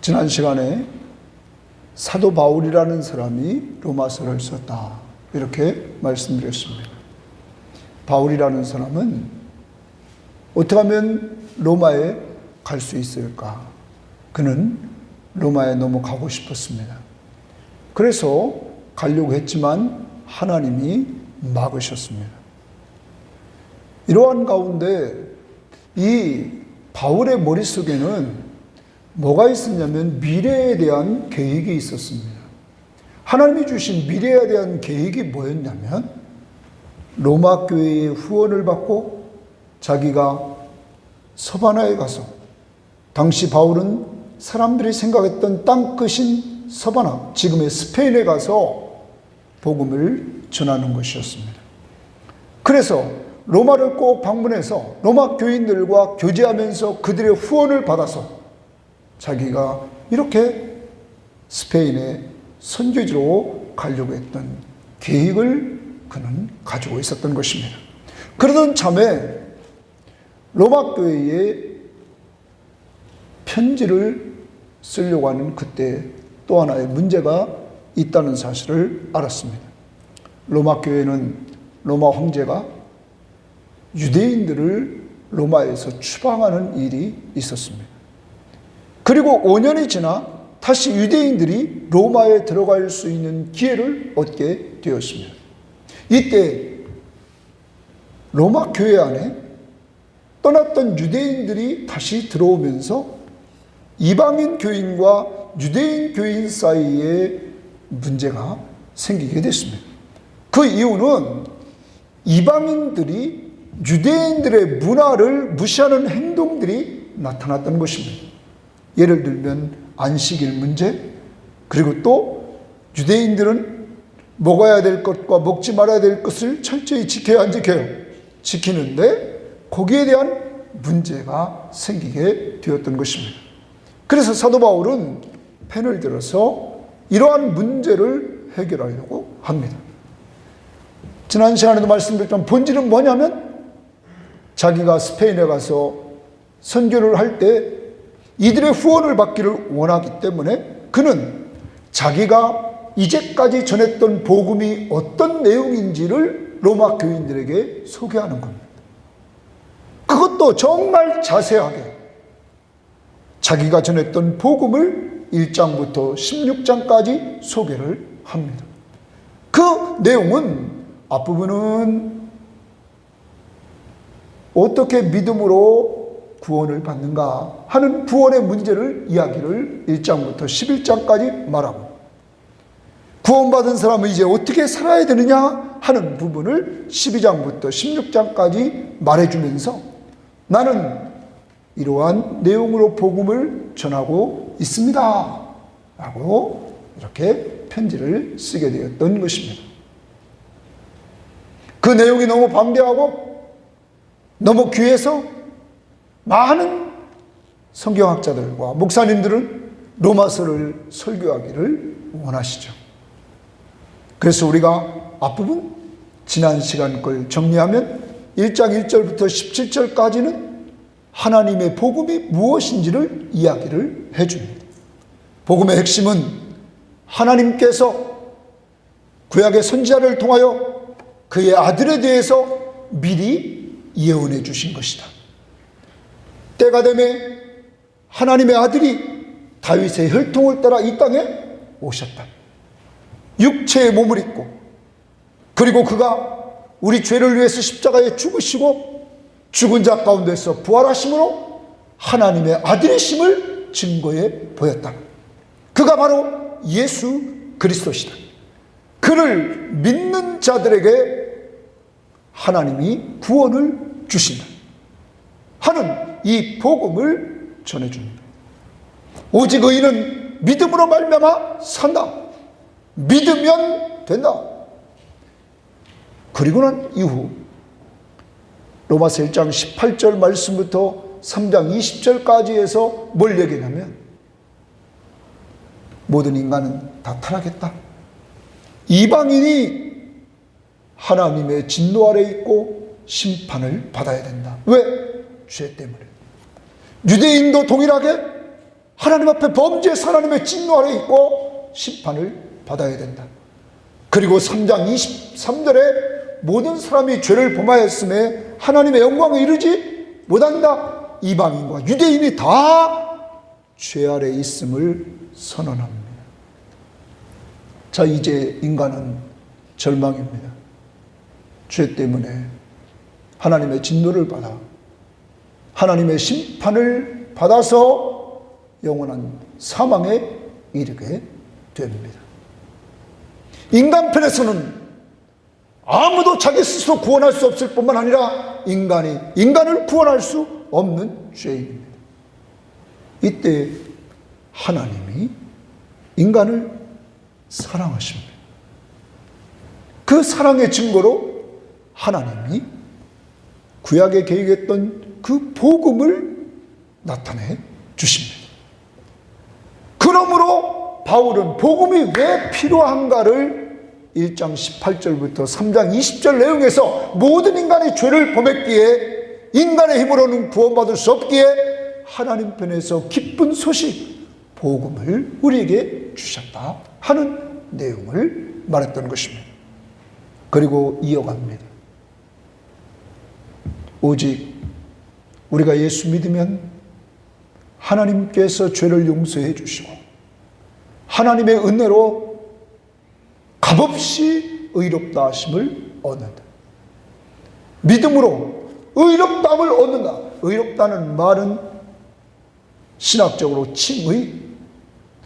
지난 시간에 사도 바울이라는 사람이 로마서를 썼다, 이렇게 말씀드렸습니다. 바울이라는 사람은 어떻게 하면 로마에 갈 수 있을까? 그는 로마에 너무 가고 싶었습니다. 그래서 가려고 했지만 하나님이 막으셨습니다. 이러한 가운데 이 바울의 머릿속에는 뭐가 있었냐면 미래에 대한 계획이 있었습니다. 하나님이 주신 미래에 대한 계획이 뭐였냐면 로마 교회의 후원을 받고 자기가 서바나에 가서, 당시 바울은 사람들이 생각했던 땅끝인 서바나, 지금의 스페인에 가서 복음을 전하는 것이었습니다. 그래서 로마를 꼭 방문해서 로마 교인들과 교제하면서 그들의 후원을 받아서 자기가 이렇게 스페인의 선교지로 가려고 했던 계획을 그는 가지고 있었던 것입니다. 그러던 참에 로마 교회에 편지를 쓰려고 하는 그때 또 하나의 문제가 있다는 사실을 알았습니다. 로마 교회는 로마 황제가 유대인들을 로마에서 추방하는 일이 있었습니다. 그리고 5년이 지나 다시 유대인들이 로마에 들어갈 수 있는 기회를 얻게 되었습니다. 이때 로마 교회 안에 떠났던 유대인들이 다시 들어오면서 이방인 교인과 유대인 교인 사이에 문제가 생기게 됐습니다. 그 이유는 이방인들이 유대인들의 문화를 무시하는 행동들이 나타났던 것입니다. 예를 들면 안식일 문제, 그리고 또 유대인들은 먹어야 될 것과 먹지 말아야 될 것을 철저히 지켜야 안 지켜요? 지키는데 거기에 대한 문제가 생기게 되었던 것입니다. 그래서 사도 바울은 펜을 들어서 이러한 문제를 해결하려고 합니다. 지난 시간에도 말씀드렸지만 본질은 뭐냐면 자기가 스페인에 가서 선교를 할 때 이들의 후원을 받기를 원하기 때문에 그는 자기가 이제까지 전했던 복음이 어떤 내용인지를 로마 교인들에게 소개하는 겁니다. 그것도 정말 자세하게 자기가 전했던 복음을 1장부터 16장까지 소개를 합니다. 그 내용은 앞부분은 어떻게 믿음으로 구원을 받는가 하는 구원의 문제를 이야기를 1장부터 11장까지 말하고, 구원받은 사람은 이제 어떻게 살아야 되느냐 하는 부분을 12장부터 16장까지 말해주면서 나는 이러한 내용으로 복음을 전하고 있습니다 라고 이렇게 편지를 쓰게 되었던 것입니다. 그 내용이 너무 방대하고 너무 귀해서 많은 성경학자들과 목사님들은 로마서를 설교하기를 원하시죠. 그래서 우리가 앞부분 지난 시간 걸 정리하면 1장 1절부터 17절까지는 하나님의 복음이 무엇인지를 이야기를 해줍니다. 복음의 핵심은 하나님께서 구약의 선지자를 통하여 그의 아들에 대해서 미리 예언해 주신 것이다. 때가 되매 하나님의 아들이 다윗의 혈통을 따라 이 땅에 오셨다. 육체의 몸을 입고, 그리고 그가 우리 죄를 위해서 십자가에 죽으시고 죽은 자 가운데서 부활하심으로 하나님의 아들이심을 증거해 보였다. 그가 바로 예수 그리스도시다. 그를 믿는 자들에게 하나님이 구원을 주신다 하는 이 복음을 전해줍니다. 오직 의인은 믿음으로 말미암아 산다. 믿으면 된다. 그리고 난 이후 로마서 1장 18절 말씀부터 3장 20절까지 해서 뭘 얘기하냐면 모든 인간은 다 타락했다. 이방인이 하나님의 진노 아래 있고 심판을 받아야 된다. 왜? 죄 때문에. 유대인도 동일하게 하나님 앞에 범죄해서 하나님의 진노 아래 있고 심판을 받아야 된다. 그리고 3장 23절에 모든 사람이 죄를 범하였음에 하나님의 영광에 이르지 못한다. 이방인과 유대인이 다 죄 아래 있음을 선언합니다. 자, 이제 인간은 절망입니다. 죄 때문에 하나님의 진노를 받아 하나님의 심판을 받아서 영원한 사망에 이르게 됩니다. 인간편에서는 아무도 자기 스스로 구원할 수 없을 뿐만 아니라 인간이 인간을 구원할 수 없는 죄입니다. 이때 하나님이 인간을 사랑하십니다. 그 사랑의 증거로 하나님이 구약에 계획했던 그 복음을 나타내 주십니다. 그러므로 바울은 복음이 왜 필요한가를 1장 18절부터 3장 20절 내용에서 모든 인간이 죄를 범했기에 인간의 힘으로는 구원받을 수 없기에 하나님 편에서 기쁜 소식, 복음을 우리에게 주셨다 하는 내용을 말했던 것입니다. 그리고 이어갑니다. 오직 우리가 예수 믿으면 하나님께서 죄를 용서해 주시고 하나님의 은혜로 값없이 의롭다 하심을 얻는다. 믿음으로 의롭다함을 얻는다. 의롭다는 말은 신학적으로 칭의,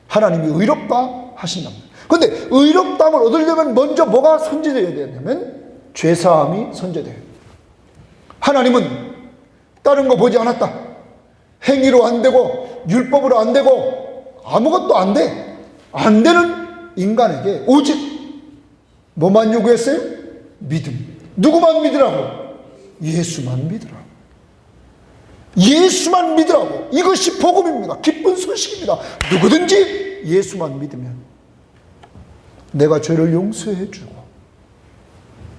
하나님이 의롭다 하신답니다. 그런데 의롭다함을 얻으려면 먼저 뭐가 선제되어야 되냐면 죄사함이 선제돼요. 하나님은 다른 거 보지 않았다. 행위로 안 되고 율법으로 안 되고 아무것도 안 돼. 안 되는 인간에게 오직 뭐만 요구했어요? 믿음. 누구만 믿으라고? 예수만 믿으라고. 예수만 믿으라고. 이것이 복음입니다. 기쁜 소식입니다. 누구든지 예수만 믿으면 내가 죄를 용서해 주고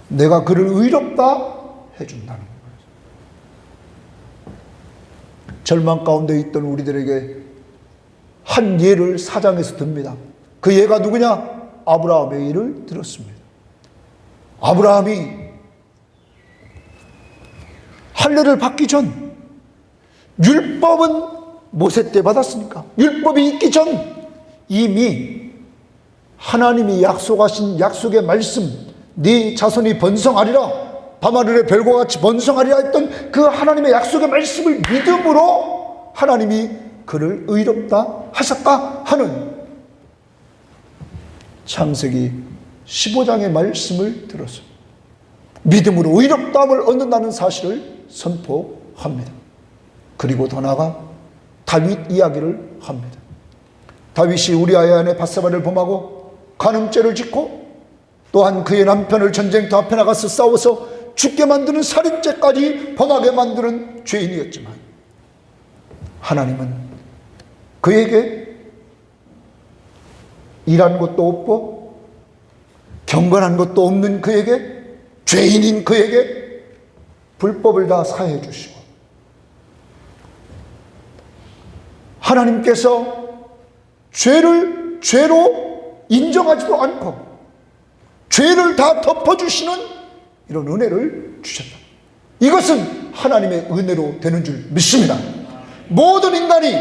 내가 그를 의롭다 해준다는 거예요. 절망 가운데 있던 우리들에게 한 예를 4장에서 듭니다. 그 예가 누구냐? 아브라함의 예를 들었습니다. 아브라함이 할례를 받기 전 율법은 모세 때 받았으니까 율법이 있기 전 이미 하나님이 약속하신 약속의 말씀, 네 자손이 번성하리라, 밤하늘의 별과 같이 번성하리라 했던 그 하나님의 약속의 말씀을 믿음으로 하나님이 그를 의롭다 하셨다 하는 창세기 15장의 말씀을 들어서 믿음으로 의롭다함을 얻는다는 사실을 선포합니다. 그리고 더 나아가 다윗 이야기를 합니다. 다윗이 우리아의 아내 밧세바를 범하고 간음죄를 짓고 또한 그의 남편을 전쟁터 앞에 나가서 싸워서 죽게 만드는 살인죄까지 범하게 만드는 죄인이었지만 하나님은 그에게 일한 것도 없고 경건한 것도 없는 그에게, 죄인인 그에게 불법을 다 사해 주시고 하나님께서 죄를 죄로 인정하지도 않고 죄를 다 덮어주시는 이런 은혜를 주셨다. 이것은 하나님의 은혜로 되는 줄 믿습니다. 모든 인간이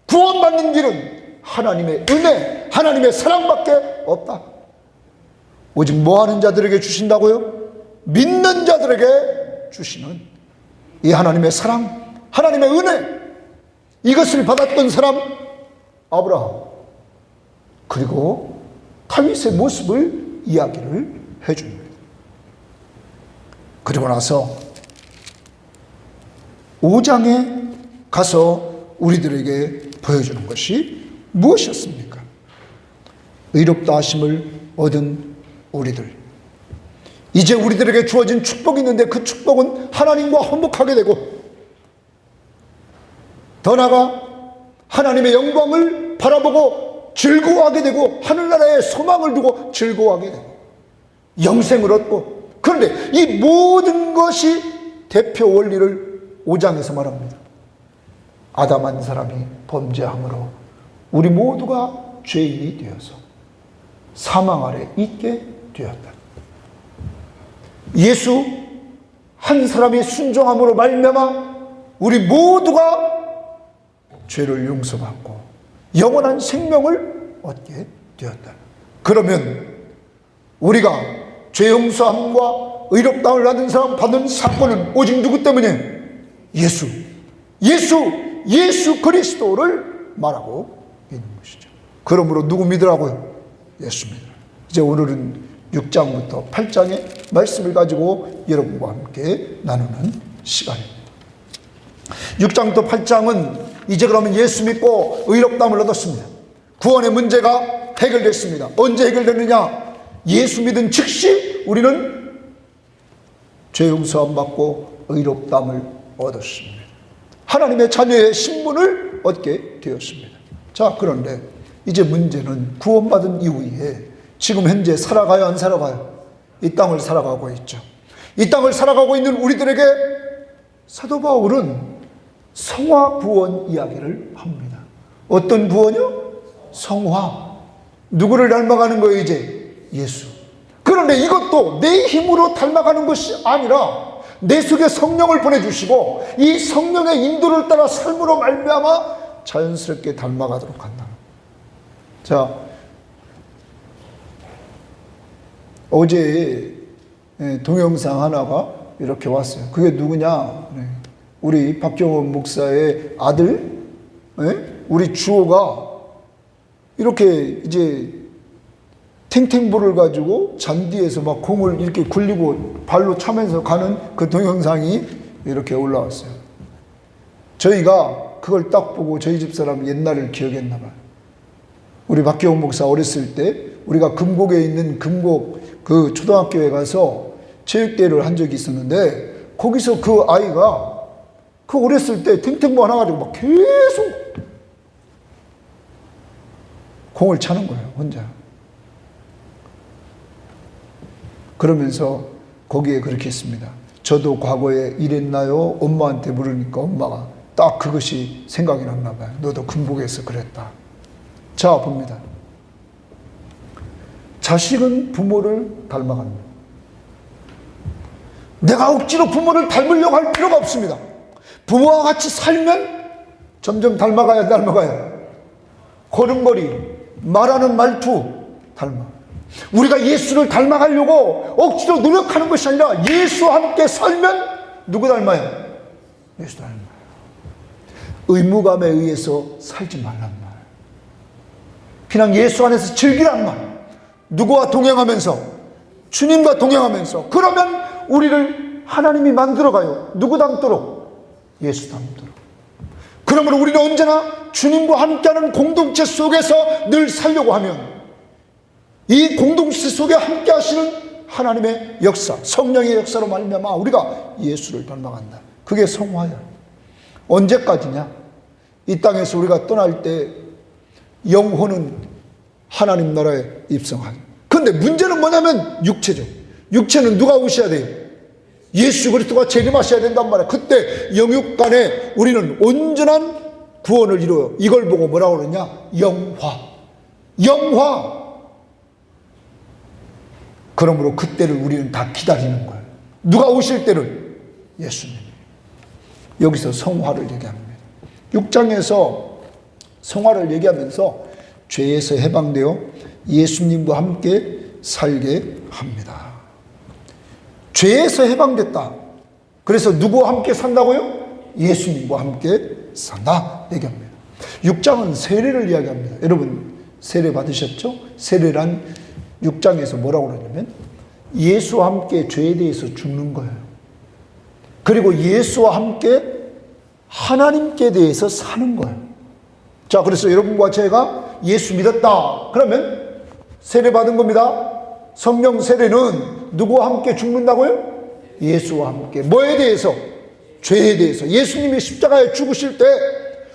구원받는 길은 하나님의 은혜, 하나님의 사랑밖에 없다. 오직 뭐하는 자들에게 주신다고요? 믿는 자들에게 주시는 이 하나님의 사랑, 하나님의 은혜, 이것을 받았던 사람 아브라함, 그리고 다윗의 모습을 이야기를 해줍니다. 그리고 나서 5장에 가서 우리들에게 보여주는 것이 무엇이었습니까? 의롭다 하심을 얻은 우리들, 이제 우리들에게 주어진 축복이 있는데 그 축복은 하나님과 화목하게 되고 더 나아가 하나님의 영광을 바라보고 즐거워하게 되고 하늘나라에 소망을 두고 즐거워하게 되고 영생을 얻고, 그런데 이 모든 것이 대표 원리를 5장에서 말합니다. 아담 한 사람이 범죄함으로 우리 모두가 죄인이 되어서 사망 아래 있게 되었다. 예수 한 사람의 순종함으로 말미암아 우리 모두가 죄를 용서받고 영원한 생명을 얻게 되었다. 그러면 우리가 죄 용서함과 의롭다함을 받은 사건은 오직 누구 때문에? 예수 그리스도를 말하고 있는 것이죠. 그러므로 누구 믿으라고요? 예수 믿으라. 이제 오늘은 6장부터 8장의 말씀을 가지고 여러분과 함께 나누는 시간입니다. 6장부터 8장은 이제 그러면 예수 믿고 의롭다함을 얻었습니다. 구원의 문제가 해결됐습니다. 언제 해결됐느냐? 예수 믿은 즉시 우리는 죄 용서함 받고 의롭다함을 얻었습니다. 하나님의 자녀의 신분을 얻게 되었습니다. 자, 그런데 이제 문제는 구원받은 이후에 지금 현재 살아가요, 안 살아가요? 이 땅을 살아가고 있죠. 이 땅을 살아가고 있는 우리들에게 사도 바울은 성화 구원 이야기를 합니다. 어떤 구원이요? 성화. 누구를 닮아가는 거예요, 이제? 예수. 그런데 이것도 내 힘으로 닮아가는 것이 아니라 내 속에 성령을 보내주시고 이 성령의 인도를 따라 삶으로 말미암아 자연스럽게 닮아가도록 한다. 자, 어제 동영상 하나가 이렇게 왔어요. 그게 누구냐? 우리 박경원 목사의 아들, 우리 주호가 이렇게 이제 탱탱볼을 가지고 잔디에서 막 공을 이렇게 굴리고 발로 차면서 가는 그 동영상이 이렇게 올라왔어요. 저희가 그걸 딱 보고 저희 집 사람 옛날을 기억했나 봐요. 우리 박기홍 목사 어렸을 때 우리가 금곡에 있는 금곡 그 초등학교에 가서 체육대회를 한 적이 있었는데 거기서 그 아이가 그 어렸을 때 탱탱볼 하나 가지고 막 계속 공을 차는 거예요, 혼자. 그러면서 거기에 그렇게 했습니다. 저도 과거에 이랬나요? 엄마한테 물으니까 엄마가 딱 그것이 생각이 났나 봐요. 너도 금곡에서 그랬다. 자, 봅니다. 자식은 부모를 닮아갑니다. 내가 억지로 부모를 닮으려고 할 필요가 없습니다. 부모와 같이 살면 점점 닮아가요. 걸음걸이, 말하는 말투 닮아. 우리가 예수를 닮아가려고 억지로 노력하는 것이 아니라 예수와 함께 살면 누구 닮아요? 예수 닮아요. 의무감에 의해서 살지 말란 말. 그냥 예수 안에서 즐기란 말. 누구와 동행하면서? 주님과 동행하면서. 그러면 우리를 하나님이 만들어가요. 누구 닮도록? 예수 닮도록. 그러므로 우리는 언제나 주님과 함께하는 공동체 속에서 늘 살려고 하면 이 공동체 속에 함께 하시는 하나님의 역사, 성령의 역사로 말미암아 우리가 예수를 닮아간다. 그게 성화야. 언제까지냐? 이 땅에서 우리가 떠날 때 영혼은 하나님 나라에 입성하는. 그런데 문제는 뭐냐면 육체죠. 육체는 누가 오셔야 돼요? 예수 그리스도가 재림하셔야 된단 말이야. 그때 영육간에 우리는 온전한 구원을 이루어요. 이걸 보고 뭐라고 그러냐? 영화. 그러므로 그때를 우리는 다 기다리는 거예요. 누가 오실 때를? 예수님. 여기서 성화를 얘기합니다. 6장에서 성화를 얘기하면서 죄에서 해방되어 예수님과 함께 살게 합니다. 죄에서 해방됐다. 그래서 누구와 함께 산다고요? 예수님과 함께 산다 얘기합니다. 6장은 세례를 이야기합니다. 여러분 세례 받으셨죠? 세례란 6장에서 뭐라고 그러냐면 예수와 함께 죄에 대해서 죽는 거예요. 그리고 예수와 함께 하나님께 대해서 사는 거예요. 자, 그래서 여러분과 제가 예수 믿었다. 그러면 세례 받은 겁니다. 성령 세례는 누구와 함께 죽는다고요? 예수와 함께. 뭐에 대해서? 죄에 대해서. 예수님이 십자가에 죽으실 때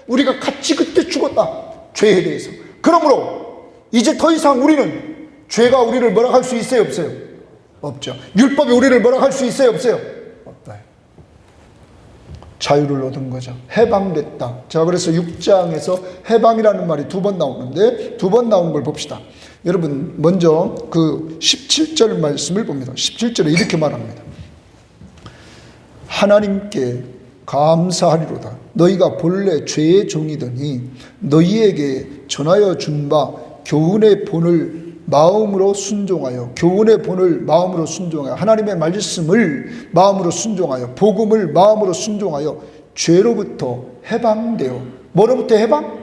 우리가 같이 그때 죽었다. 죄에 대해서. 그러므로 이제 더 이상 우리는 죄가 우리를 뭐라 할 수 있어요, 없어요? 없죠. 율법이 우리를 뭐라 할 수 있어요, 없어요? 없다. 자유를 얻은 거죠. 해방됐다. 자, 그래서 6장에서 해방이라는 말이 2번 나오는데 2번 나온 걸 봅시다. 여러분 먼저 그 17절 말씀을 봅니다. 17절에 이렇게 말합니다. 하나님께 감사하리로다. 너희가 본래 죄의 종이더니 너희에게 전하여 준 바 교훈의 본을 마음으로 순종하여, 교훈의 본을 마음으로 순종하여, 하나님의 말씀을 마음으로 순종하여, 복음을 마음으로 순종하여 죄로부터 해방되어. 뭐로부터 해방?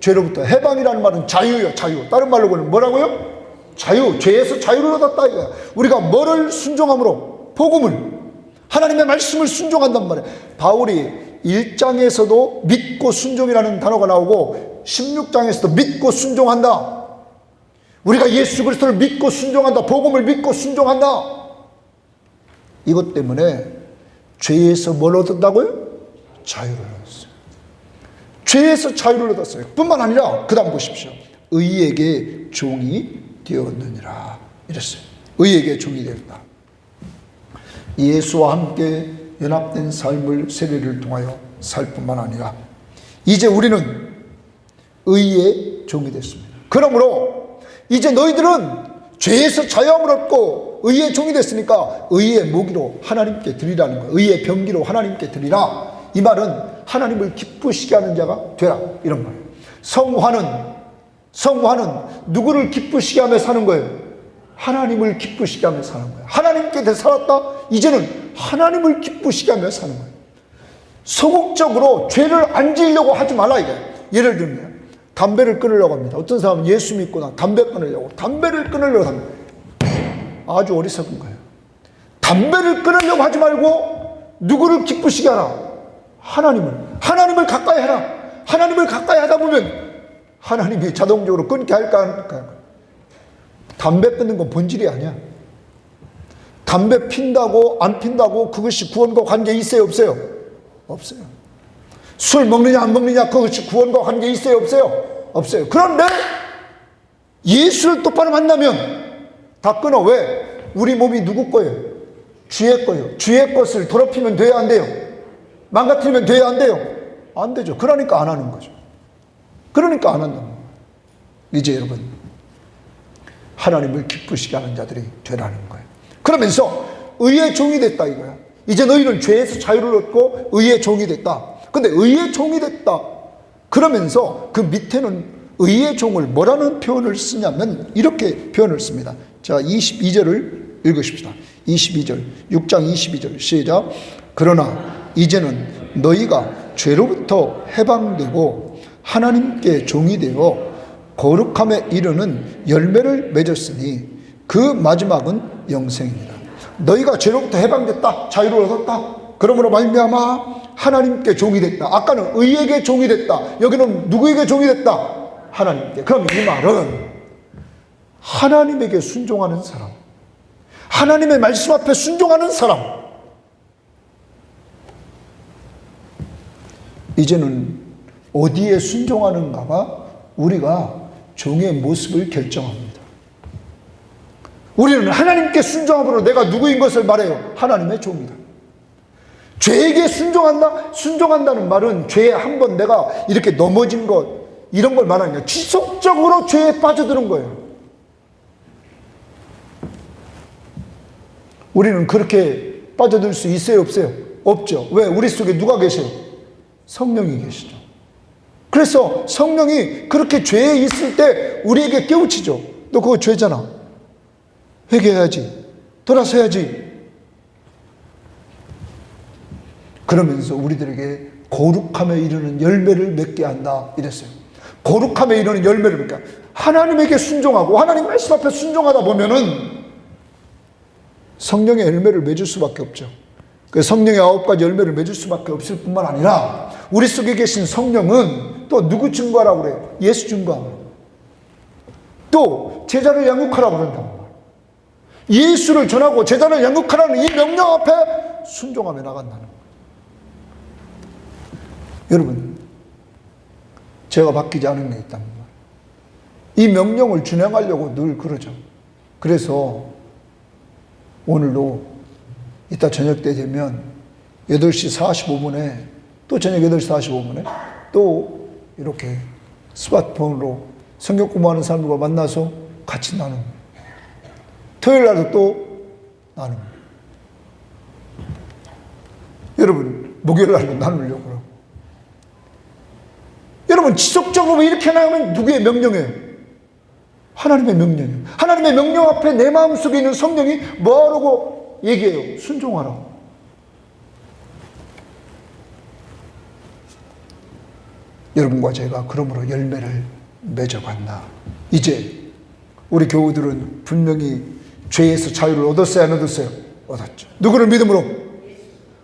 죄로부터. 해방이라는 말은 자유예요. 자유. 다른 말로 보면 뭐라고요? 자유. 죄에서 자유를 얻었다 이거야. 우리가 뭐를 순종함으로? 복음을, 하나님의 말씀을 순종한단 말이에요. 바울이 1장에서도 믿고 순종이라는 단어가 나오고 16장에서도 믿고 순종한다. 우리가 예수 그리스도를 믿고 순종한다. 복음을 믿고 순종한다. 이것 때문에 죄에서 뭘 얻었다고요? 자유를 얻었어요. 죄에서 자유를 얻었어요. 뿐만 아니라 그 다음 보십시오. 의에게 종이 되었느니라 이랬어요. 의에게 종이 되었다. 예수와 함께 연합된 삶을 세례를 통하여 살 뿐만 아니라 이제 우리는 의의 종이 됐습니다. 그러므로 이제 너희들은 죄에서 자유함을 얻고 의의 종이 됐으니까 의의 모기로 하나님께 드리라는 거예요. 의의 병기로 하나님께 드리라. 이 말은 하나님을 기쁘시게 하는 자가 되라 이런 말이에요. 성화는 누구를 기쁘시게 하며 사는 거예요? 하나님을 기쁘시게 하며 사는 거예요. 하나님께 대해 살았다? 이제는 하나님을 기쁘시게 하며 사는 거예요. 소극적으로 죄를 안 지으려고 하지 말라 이거예요. 예를 들면 담배를 끊으려고 합니다. 어떤 사람은 예수 믿고 담배를 끊으려고 합니다. 아주 어리석은 거예요. 담배를 끊으려고 하지 말고 누구를 기쁘시게 하라? 하나님을 가까이 하라. 하나님을 가까이 하다 보면 하나님이 자동적으로 끊게 할까? 담배 끊는 건 본질이 아니야. 담배 핀다고 안 핀다고 그것이 구원과 관계 있어요 없어요? 없어요. 술 먹느냐 안 먹느냐 그것이 구원과 관계 있어요 없어요? 없어요. 그런데 예수를 똑바로 만나면 다 끊어. 왜? 우리 몸이 누구 거예요? 주의 거예요. 주의 것을 더럽히면 돼야 안 돼요? 망가뜨리면 돼야 안 돼요? 안 되죠. 그러니까 안 하는 거죠. 그러니까 안 한다는 거예요. 이제 여러분 하나님을 기쁘시게 하는 자들이 되라는 거예요. 그러면서 의의 종이 됐다 이거야. 이제 너희는 죄에서 자유를 얻고 의의 종이 됐다. 근데 의의 종이 됐다. 그러면서 그 밑에는 의의 종을 뭐라는 표현을 쓰냐면 이렇게 표현을 씁니다. 자, 22절을 읽으십시다. 22절, 6장 22절 시작. 그러나 이제는 너희가 죄로부터 해방되고 하나님께 종이 되어 거룩함에 이르는 열매를 맺었으니 그 마지막은 영생이다. 너희가 죄로부터 해방됐다. 자유를 얻었다. 그러므로 말미암아 하나님께 종이 됐다. 아까는 의에게 종이 됐다. 여기는 누구에게 종이 됐다? 하나님께. 그럼 이 말은 하나님에게 순종하는 사람, 하나님의 말씀 앞에 순종하는 사람, 이제는 어디에 순종하는가가 우리가 종의 모습을 결정합니다. 우리는 하나님께 순종함으로 내가 누구인 것을 말해요. 하나님의 종이다. 죄에게 순종한다? 순종한다는 말은 죄에 한번 내가 이렇게 넘어진 것 이런 걸 말하는 거예요. 지속적으로 죄에 빠져드는 거예요. 우리는 그렇게 빠져들 수 있어요 없어요? 없죠. 왜? 우리 속에 누가 계세요? 성령이 계시죠. 그래서 성령이 그렇게 죄에 있을 때 우리에게 깨우치죠. 너 그거 죄잖아. 회개해야지. 돌아서야지. 그러면서 우리들에게 거룩함에 이르는 열매를 맺게 한다 이랬어요. 거룩함에 이르는 열매를 맺게 한다. 하나님에게 순종하고 하나님 말씀 앞에 순종하다 보면은 성령의 열매를 맺을 수밖에 없죠. 그 성령의 9가지 열매를 맺을 수밖에 없을 뿐만 아니라 우리 속에 계신 성령은 또 누구 증거하라고 그래요? 예수 증거하고 또 제자를 양육하라고 그런다. 예수를 전하고 제자를 양육하라는 이 명령 앞에 순종하며 나간다는 거예요. 여러분, 제가 바뀌지 않은 게 있단 말이에요. 이 명령을 준행하려고 늘 그러죠. 그래서 오늘도 이따 저녁 때 되면 8시 45분에 또 저녁 8시 45분에 또 이렇게 스마트폰으로 성경 공부하는 사람들과 만나서 같이 나누고, 토요일 날도 또 나누고, 여러분 목요일 날도 나누려고 그러고. 여러분 지속적으로 이렇게 나가면 누구의 명령이에요? 하나님의 명령이에요. 하나님의 명령 앞에 내 마음속에 있는 성령이 뭐하라고 얘기해요? 순종하라고. 여러분과 제가 그러므로 열매를 맺어갔나? 이제 우리 교우들은 분명히 죄에서 자유를 얻었어요, 안 얻었어요? 얻었죠. 누구를 믿음으로?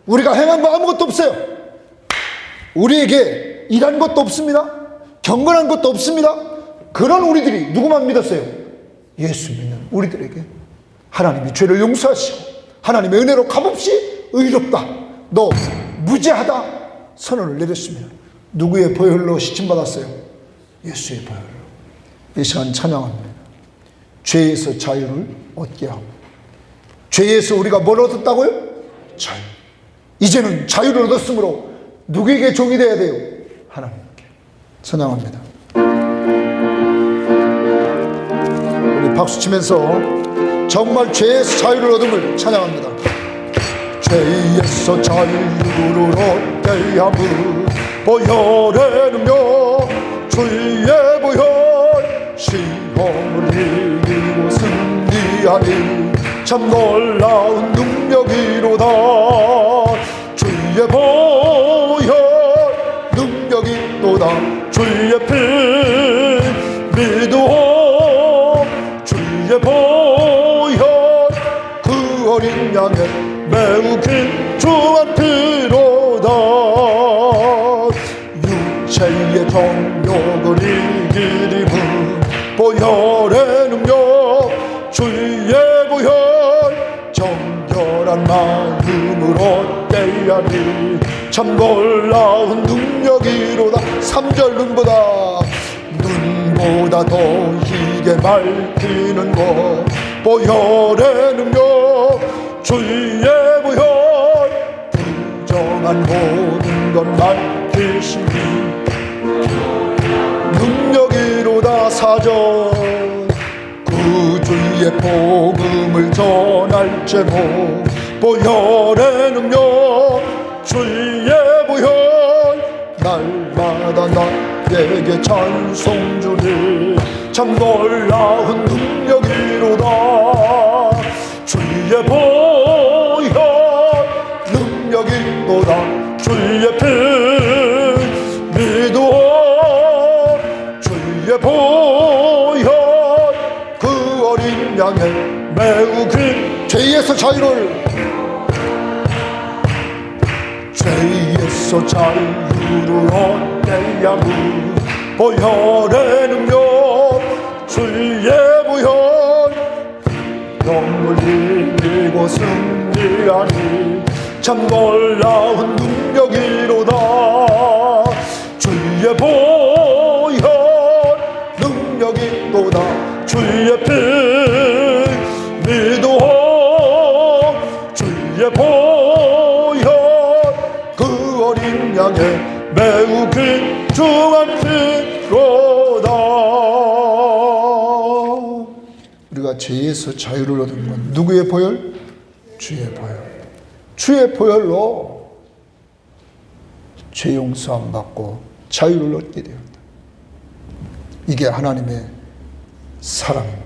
우리가 행한 거 아무것도 없어요. 우리에게 일한 것도 없습니다. 경건한 것도 없습니다. 그런 우리들이 누구만 믿었어요? 예수 믿는 우리들에게 하나님이 죄를 용서하시고 하나님의 은혜로 값없이 의롭다, 너 무죄하다 선언을 내렸습니다. 누구의 보혈로 시침받았어요? 예수의 보혈로. 이 시간 찬양합니다. 죄에서 자유를 얻게 하고. 죄에서 우리가 뭘 얻었다고요? 자유. 이제는 자유를 얻었으므로 누구에게 종이 되어야 돼요? 하나님께. 찬양합니다. 우리 박수 치면서 정말 죄에서 자유를 얻음을 찬양합니다. 죄에서 자유를 얻게 함을 보혈의 능력, 주의 보혈, 시험을 이기고 승리하니 참 놀라운 능력이로다. 주의 보혈 능력이 또다. 주의 피 믿어. 주의 보혈 그 어린 양의 매우 귀중한 피로다. 육체의 정욕을 이기림은 보혈의 능력, 주의 보혈 정결한 마음으로 떼야리 참 놀라운 능력이로다. 3절 눈보다 더 희게 밝히는 것 보혈의 능력, 주의 보혈 부정한 모든 것 밝히시니 능력이로다. 4절 구주의 복음을 전할 제목 보혈의 능력, 주의 보혈 날마다 나에게 찬송 주니 참 놀라운 능력이로다. 주의 보혈 능력이로다. 주의 피 믿어. 주의 보혈 그 어린 양의 매우 긴 죄에서 자유를, 죄에서 자유를 얻게 하는 보혈의 능력, 주의 보혈 영을 이기고 승리하니 참 놀라운 능력이로다. 주의 보혈 능력이로다. 주의 피 믿어. 주의 보혈 그 어린 양의 매우 귀중한 피로다. 우리가 죄에서 자유를 얻은 건 누구의 보혈? 주의 보혈. 주의 보혈로 죄 용서함 받고 자유를 얻게 되었다. 이게 하나님의 사랑입니다.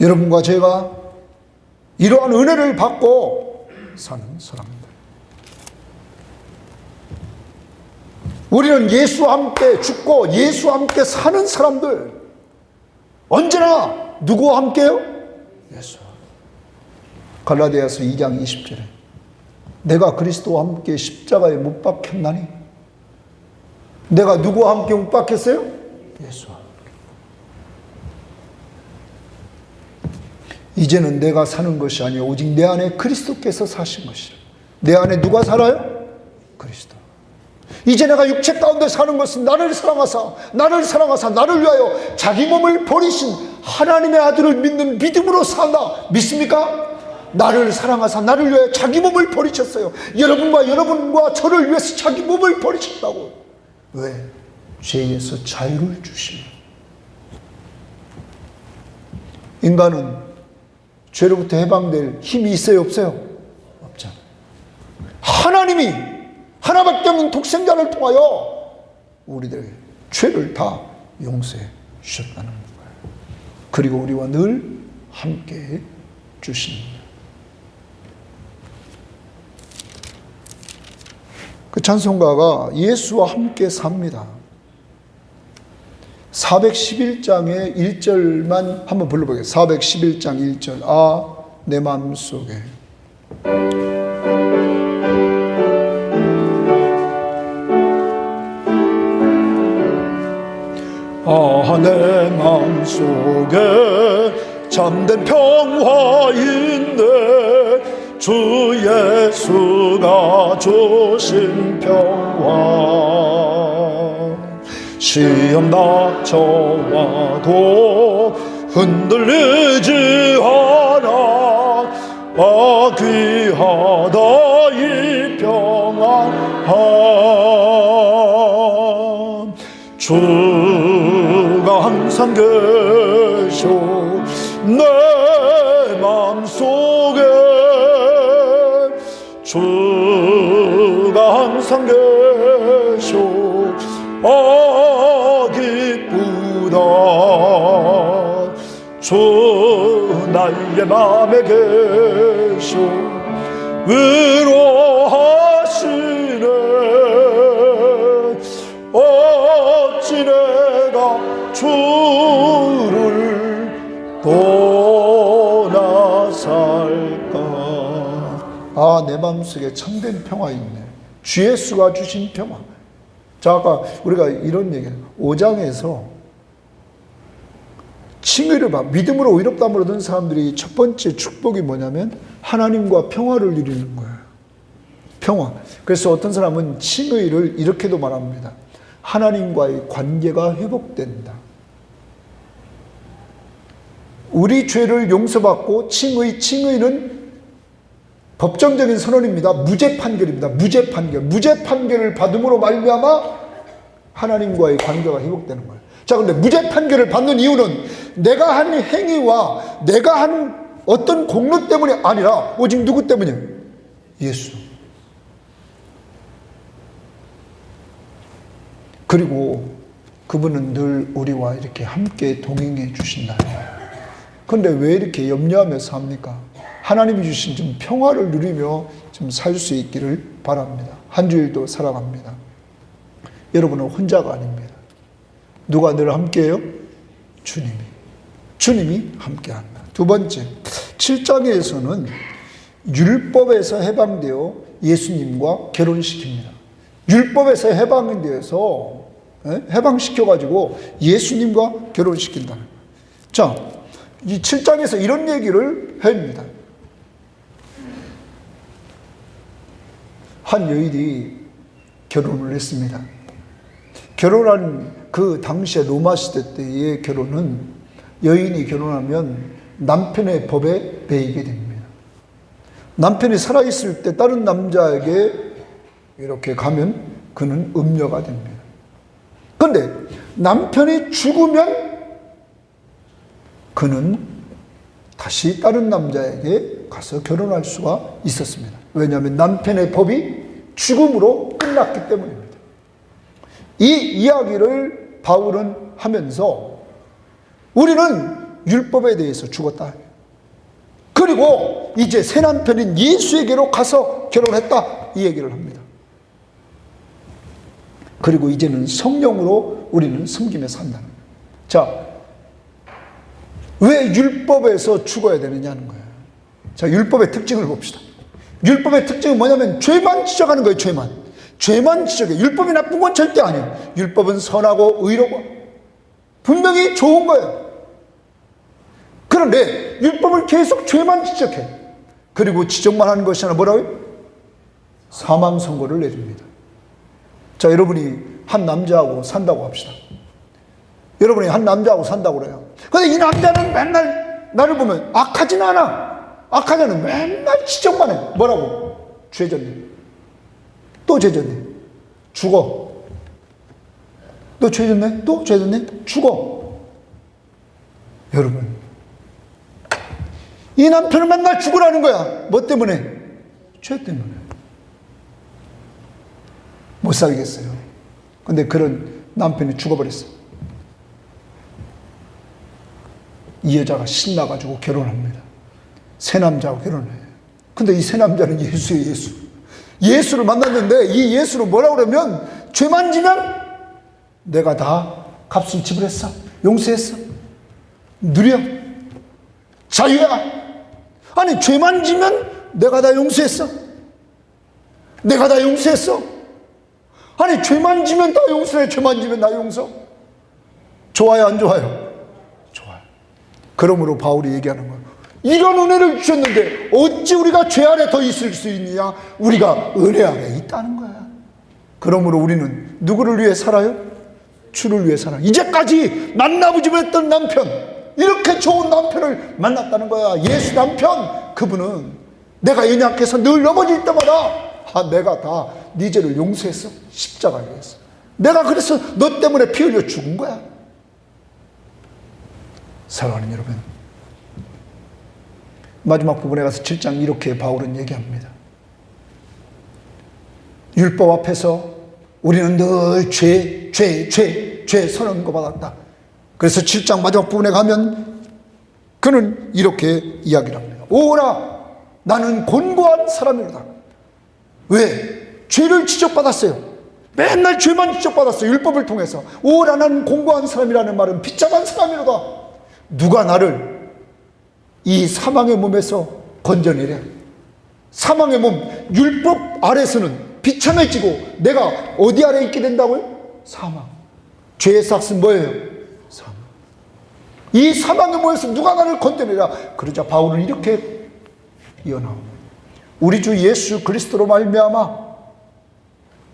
여러분과 제가 이러한 은혜를 받고 사는 사람입니다. 우리는 예수와 함께 죽고 예수와 함께 사는 사람들. 언제나 누구와 함께요? 예수와. 갈라디아서 2장 20절에 내가 그리스도와 함께 십자가에 못 박혔나니. 내가 누구와 함께 못 박혔어요? 예수와. 이제는 내가 사는 것이 아니요 오직 내 안에 그리스도께서 사신 것이라. 내 안에 누가 살아요? 그리스도. 이제 내가 육체 가운데 사는 것은 나를 사랑하사 나를 위하여 자기 몸을 버리신 하나님의 아들을 믿는 믿음으로 산다. 믿습니까? 나를 사랑하사 나를 위해 자기 몸을 버리셨어요. 여러분과 저를 위해서 자기 몸을 버리셨다고. 왜? 죄에서 자유를 주시며. 인간은 죄로부터 해방될 힘이 있어요, 없어요? 없잖아요. 하나님이 하나밖에 없는 독생자를 통하여 우리들에게 죄를 다 용서해 주셨다는 거예요. 그리고 우리와 늘 함께 주십니다. 그 찬송가가 예수와 함께 삽니다. 411장의 1절만 한번 불러보겠습니다. 411장 1절. 아, 내 마음속에. 아, 내 마음속에 참된 평화인데 주 예수가 주신 평화. 시험 닥쳐와도 흔들리지 않아. 아, 귀하다 이 평안. 주가 항상 계셔 내 마음속에. 주가 항상 계셔 아, 기쁘다. 주 나의 맘에 계셔 위로하시네. 어찌 내가 주를 떠나 살까. 아, 내 마음속에 참된 평화 있네. 주 예수가 주신 평화. 자, 아까 우리가 이런 얘기를 5장에서 칭의를 믿음으로 의롭다함을 얻은 사람들이 첫 번째 축복이 뭐냐면 하나님과 평화를 누리는 거예요. 평화. 그래서 어떤 사람은 칭의를 이렇게도 말합니다. 하나님과의 관계가 회복된다. 우리 죄를 용서받고 칭의는 법정적인 선언입니다. 무죄 판결입니다. 무죄 판결. 무죄 판결을 받음으로 말미암아 하나님과의 관계가 회복되는 거예요. 자, 근데 무죄 판결을 받는 이유는 내가 한 행위와 내가 한 어떤 공로 때문이 아니라 오직 누구 때문이에요? 예수. 그리고 그분은 늘 우리와 이렇게 함께 동행해 주신다는 거예요. 그런데 왜 이렇게 염려하며 삽니까? 하나님이 주신 좀 평화를 누리며 좀 살 수 있기를 바랍니다. 한 주일도 살아갑니다. 여러분은 혼자가 아닙니다. 누가 늘 함께해요? 주님이 함께한다. 두 번째, 7장에서는 율법에서 해방되어 예수님과 결혼시킵니다. 율법에서 해방되어서 해방시켜가지고 예수님과 결혼시킨다. 자, 이 7장에서 이런 얘기를 합니다. 한 여인이 결혼을 했습니다. 결혼한 그 당시에 로마 시대 때의 결혼은 여인이 결혼하면 남편의 법에 매이게 됩니다. 남편이 살아있을 때 다른 남자에게 이렇게 가면 그는 음녀가 됩니다. 그런데 남편이 죽으면 그는 다시 다른 남자에게 가서 결혼할 수가 있었습니다. 왜냐하면 남편의 법이 죽음으로 끝났기 때문입니다. 이 이야기를 바울은 하면서 우리는 율법에 대해서 죽었다. 그리고 이제 새 남편인 예수에게로 가서 결혼했다. 이 얘기를 합니다. 그리고 이제는 성령으로 우리는 섬김에 산다는 거예요. 자, 왜 율법에서 죽어야 되느냐는 거예요. 자, 율법의 특징을 봅시다. 율법의 특징은 뭐냐면 죄만 지적하는 거예요. 죄만 지적해. 율법이 나쁜 건 절대 아니에요. 율법은 선하고 의로고 분명히 좋은 거예요. 그런데 율법을 계속 죄만 지적해. 그리고 지적만 하는 것이 아니라 뭐라고요? 사망 선고를 내립니다. 자, 여러분이 한 남자하고 산다고 합시다. 여러분이 한 남자하고 산다고 그래요. 근데 이 남자는 맨날 나를 보면 악하진 않아. 악한 자는 맨날 지적만 해. 뭐라고? 죄졌네. 또 죄졌네. 죽어. 너 죄졌네? 또 죄졌네? 죽어. 여러분, 이 남편을 맨날 죽으라는 거야. 뭐 때문에? 죄 때문에. 못 살겠어요. 근데 그런 남편이 죽어버렸어. 이 여자가 신나가지고 결혼합니다. 새 남자하고 결혼해요. 근데 이 새 남자는 예수예요, 예수. 예수를 만났는데 이 예수를 뭐라고 그러면, 죄만 지면 내가 다 값을 지불했어. 용서했어. 누려. 자유야. 아니, 죄만 지면 내가 다 용서했어. 내가 다 용서했어. 아니, 죄만 지면 다 용서해. 죄만 지면 나 용서. 좋아요, 안 좋아요? 좋아요. 그러므로 바울이 얘기하는 거예요. 이런 은혜를 주셨는데 어찌 우리가 죄 아래 더 있을 수 있느냐? 우리가 은혜 아래 있다는 거야. 그러므로 우리는 누구를 위해 살아요? 주를 위해 살아요. 이제까지 만나보지 못했던 남편, 이렇게 좋은 남편을 만났다는 거야. 예수 남편. 그분은 내가 연약해서 늘 넘어질 때마다 내가 다 네 죄를 용서했어. 십자가에 의해서. 내가 그래서 너 때문에 피 흘려 죽은 거야. 사랑하는 여러분, 마지막 부분에 가서 7장 이렇게 바울은 얘기합니다. 율법 앞에서 우리는 늘 죄 선언받았다. 그래서 7장 마지막 부분에 가면 그는 이렇게 이야기를 합니다. 오라, 나는 곤고한 사람이로다. 왜? 죄를 지적받았어요. 맨날 죄만 지적받았어요. 율법을 통해서. 오라, 나는 곤고한 사람이라는 말은 비참한 사람이로다. 누가 나를 이 사망의 몸에서 건져내랴. 사망의 몸, 율법 아래서는 비참해지고 내가 어디 아래 있게 된다고요? 사망. 죄의 삭은 뭐예요? 사망. 이 사망의 몸에서 누가 나를 건져내랴. 그러자 바울은 이렇게 이어나옵니다. 우리 주 예수 그리스도로 말미암아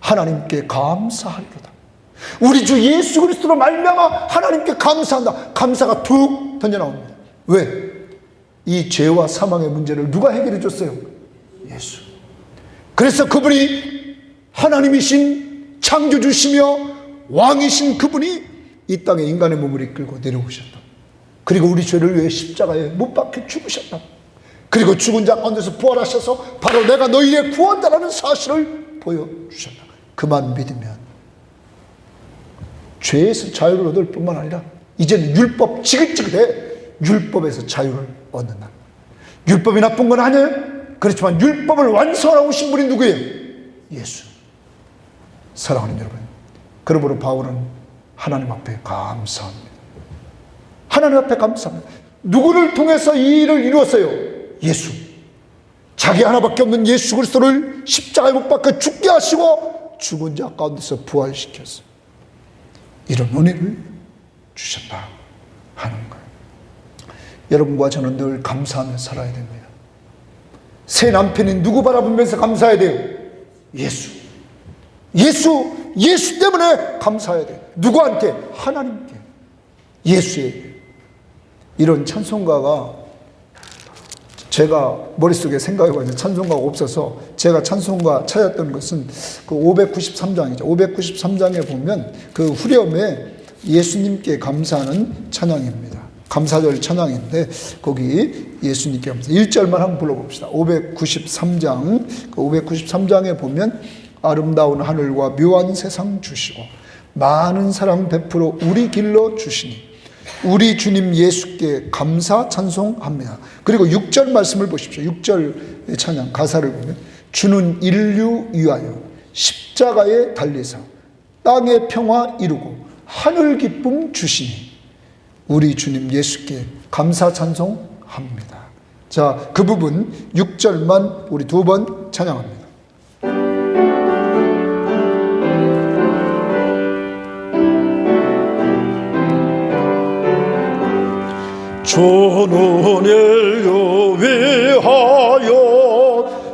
하나님께 감사하리로다. 우리 주 예수 그리스도로 말미암아 하나님께 감사한다. 감사가 툭 던져나옵니다. 왜? 이 죄와 사망의 문제를 누가 해결해 줬어요? 예수. 그래서 그분이 하나님이신 창조주시며 왕이신 그분이 이 땅에 인간의 몸을 이끌고 내려오셨다. 그리고 우리 죄를 위해 십자가에 못 박혀 죽으셨다. 그리고 죽은 자 가운데서 부활하셔서 바로 내가 너희의 구원자라는 사실을 보여주셨다. 그만 믿으면 죄에서 자유를 얻을 뿐만 아니라 이제는 율법 지긋지긋해 율법에서 자유를 얻는다. 율법이 나쁜 건 아니에요. 그렇지만 율법을 완성하고 오신 분이 누구예요? 예수. 사랑하는 여러분, 그러므로 바울은 하나님 앞에 감사합니다. 하나님 앞에 감사합니다. 누구를 통해서 이 일을 이루었어요? 예수. 자기 하나밖에 없는 예수 그리스도를 십자가에 못 박혀 죽게 하시고 죽은 자 가운데서 부활시켰어요. 이런 은혜를 주셨다 하는 거예요. 여러분과 저는 늘 감사하며 살아야 됩니다. 새 남편이 누구 바라보면서 감사해야 돼요? 예수. 예수 때문에 감사해야 돼요. 누구한테? 하나님께. 예수에게. 이런 찬송가가 제가 머릿속에 생각해봤는데 찬송가가 없어서 제가 찬송가 찾았던 것은 그 593장이죠. 593장에 보면 그 후렴에 예수님께 감사하는 찬양입니다. 감사절 찬양인데 거기 예수님께 감사 1절만 한번 불러봅시다. 593장 그 593장에 보면 아름다운 하늘과 묘한 세상 주시고 많은 사랑 베풀어 우리 길러 주시니 우리 주님 예수께 감사 찬송합니다. 그리고 6절 말씀을 보십시오. 6절 찬양 가사를 보면 주는 인류 위하여 십자가에 달리사 땅의 평화 이루고 하늘 기쁨 주시니 우리 주님 예수께 감사 찬송합니다. 자, 그 부분 6절만 우리 두 번 찬양합니다. 주는 인류 위하여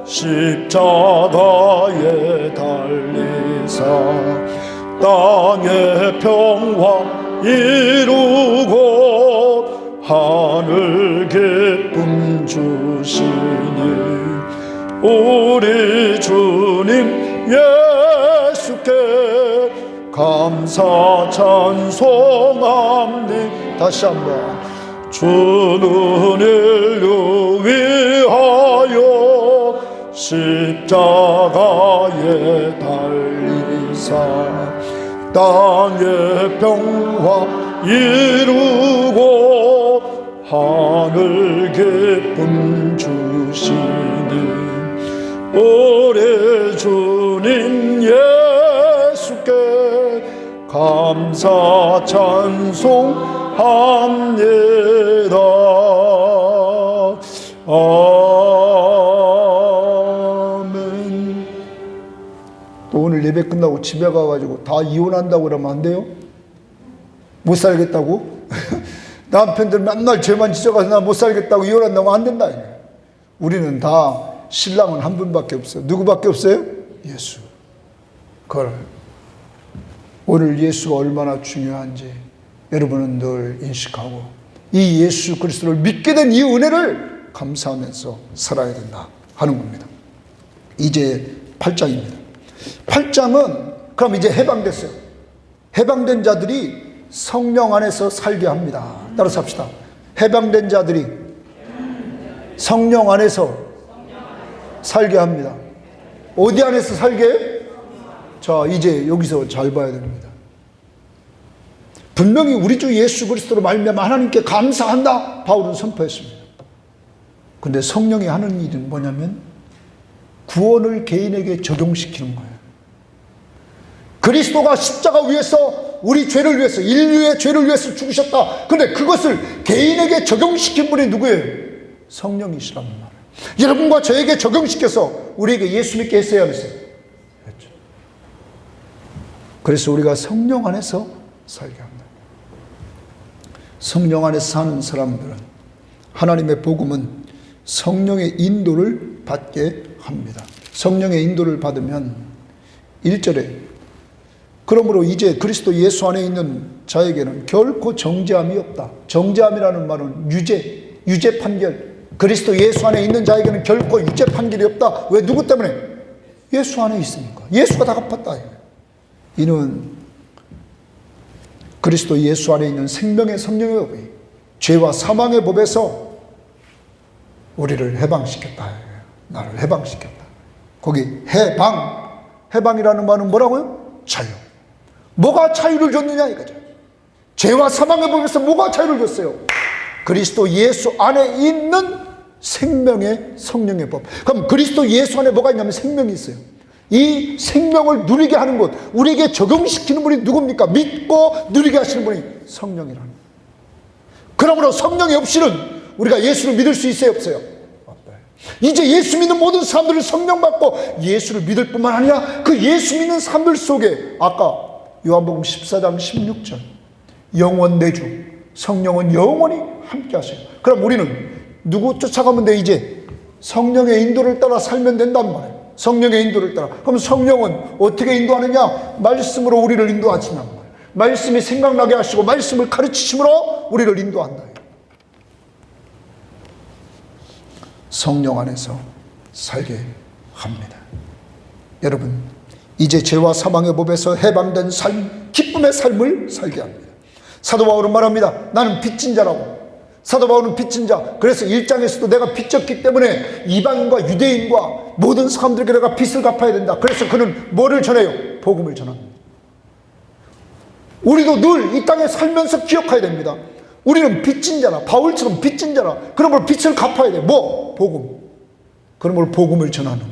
십자가에 달리사 땅의 평화 이루고 하늘 기쁨 주시니 우리 주님 예수께 감사 찬송합니다. 다시 한번. 주는 인류 위하여 십자가에 달리사 땅의 평화 이루고 하늘 기쁨 주시니 우리 주님 예수께 감사 찬송합니다. 아멘. 또 오늘 예배 끝나고 집에 가가지고 다 이혼한다고 그러면 안 돼요? 못 살겠다고? 남편들 맨날 죄만 지적해서 나 못 살겠다고 이혼한다고 안 된다. 우리는 다 신랑은 한 분밖에 없어요. 누구밖에 없어요? 예수. 그걸 오늘 예수가 얼마나 중요한지 여러분은 늘 인식하고 이 예수 그리스도를 믿게 된 이 은혜를 감사하면서 살아야 된다 하는 겁니다. 이제 8장입니다. 8장은 그럼 이제 해방됐어요. 해방된 자들이 성령 안에서 살게 합니다. 따라서 합시다. 해방된 자들이 성령 안에서 살게 합니다. 어디 안에서 살게? 자, 이제 여기서 잘 봐야 됩니다. 분명히 우리 주 예수 그리스도로 말미암아 하나님께 감사한다 바울은 선포했습니다. 근데 성령이 하는 일은 뭐냐면 구원을 개인에게 적용시키는 거예요. 그리스도가 십자가 위에서 우리 죄를 위해서 인류의 죄를 위해서 죽으셨다. 근데 그것을 개인에게 적용시킨 분이 누구예요? 성령이시라는 말이에요. 여러분과 저에게 적용시켜서 우리에게 예수 믿게 했어야 했어요. 그렇죠. 그래서 우리가 성령 안에서 살게 합니다. 성령 안에서 사는 사람들은 하나님의 복음은 성령의 인도를 받게 합니다. 성령의 인도를 받으면 1절에 그러므로 이제 그리스도 예수 안에 있는 자에게는 결코 정죄함이 없다. 정죄함이라는 말은 유죄 판결. 그리스도 예수 안에 있는 자에게는 결코 유죄 판결이 없다. 왜? 누구 때문에? 예수 안에 있으니까. 예수가 다 갚았다. 이는 그리스도 예수 안에 있는 생명의 성령의 법이 죄와 사망의 법에서 우리를 해방시켰다. 나를 해방시켰다. 거기 해방이라는 말은 뭐라고요? 자유. 뭐가 자유를 줬느냐 이거죠. 죄와 사망의 법에서 뭐가 자유를 줬어요? 그리스도 예수 안에 있는 생명의 성령의 법. 그럼 그리스도 예수 안에 뭐가 있냐면 생명이 있어요. 이 생명을 누리게 하는 것, 우리에게 적용시키는 분이 누굽니까? 믿고 누리게 하시는 분이 성령이라는 거예요. 그러므로 성령이 없이는 우리가 예수를 믿을 수 있어요, 없어요? 없어요. 이제 예수 믿는 모든 사람들을 성령 받고 예수를 믿을 뿐만 아니라 그 예수 믿는 사람들 속에 아까 요한복음 14장 16절 영원 내주 성령은 영원히 함께 하세요. 그럼 우리는 누구 쫓아가면 돼? 이제 성령의 인도를 따라 살면 된단 말이에요. 성령의 인도를 따라. 그럼 성령은 어떻게 인도하느냐? 말씀으로 우리를 인도하시는 거예요. 말씀이 생각나게 하시고 말씀을 가르치심으로 우리를 인도한다. 성령 안에서 살게 합니다. 여러분, 이제 죄와 사망의 법에서 해방된 삶, 기쁨의 삶을 살게 합니다. 사도 바울은 말합니다. 나는 빚진 자라고. 사도 바울은 빚진 자. 그래서 1장에서도 내가 빚졌기 때문에 이방인과 유대인과 모든 사람들에게 내가 빚을 갚아야 된다. 그래서 그는 뭐를 전해요? 복음을 전합니다. 우리도 늘 이 땅에 살면서 기억해야 됩니다. 우리는 빚진 자라. 바울처럼 빚진 자라. 그러므로 빚을 갚아야 돼. 뭐? 복음. 그러므로 복음을 전하는.